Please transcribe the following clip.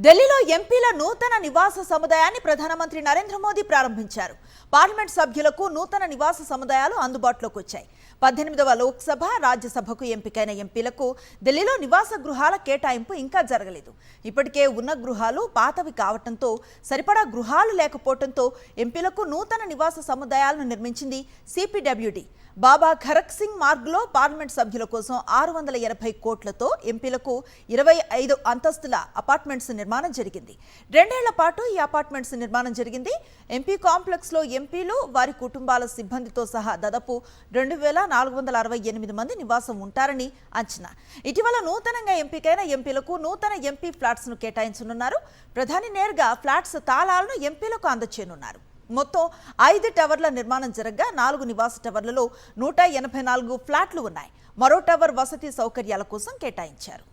ఢిల్లీలో ఎంపీల నూతన నివాస సముదాయాన్ని ప్రధానమంత్రి నరేంద్ర మోదీ ప్రారంభించారు. పార్లమెంట్ సభ్యులకు నూతన నివాస సముదాయాలు అందుబాటులోకి వచ్చాయి. 18వ లోక్సభ, రాజ్యసభకు ఎంపికైన ఎంపీలకు ఢిల్లీలో నివాస గృహాల కేటాయింపు ఇంకా జరగలేదు. ఇప్పటికే ఉన్న గృహాలు పాతవి కావడంతో సరిపడా గృహాలు లేకపోవడంతో ఎంపీలకు నూతన నివాస సముదాయాలను నిర్మించింది సిపిడబ్ల్యూడి. బాబా ఖరక్ సింగ్ మార్గ్లో పార్లమెంట్ సభ్యుల కోసం 680 కోట్లతో ఎంపీలకు 25 అంతస్తుల అపార్ట్మెంట్స్ నిర్మాణం జరిగింది. 2 ఏళ్ల పాటు ఈ అపార్ట్మెంట్స్ నిర్మాణం జరిగింది. ఎంపీ కాంప్లెక్స్ లో ఎంపీలు, వారి కుటుంబాల సిబ్బందితో సహా దాదాపు 2468 మంది నివాసం ఉంటారని అంచనా. ఇటీవల నూతనంగా ఎంపికైన ఎంపీలకు నూతన ఎంపీ ఫ్లాట్స్ ను కేటాయించనున్నారు. ప్రధాని నేరుగా ఫ్లాట్స్ తాళాలను ఎంపీలకు అందజేయనున్నారు. మొత్తం 5 టవర్ల నిర్మాణం జరగగా 4 నివాస టవర్లలో 184 ఫ్లాట్లు ఉన్నాయి. మరో టవర్ వసతి సౌకర్యాల కోసం కేటాయించారు.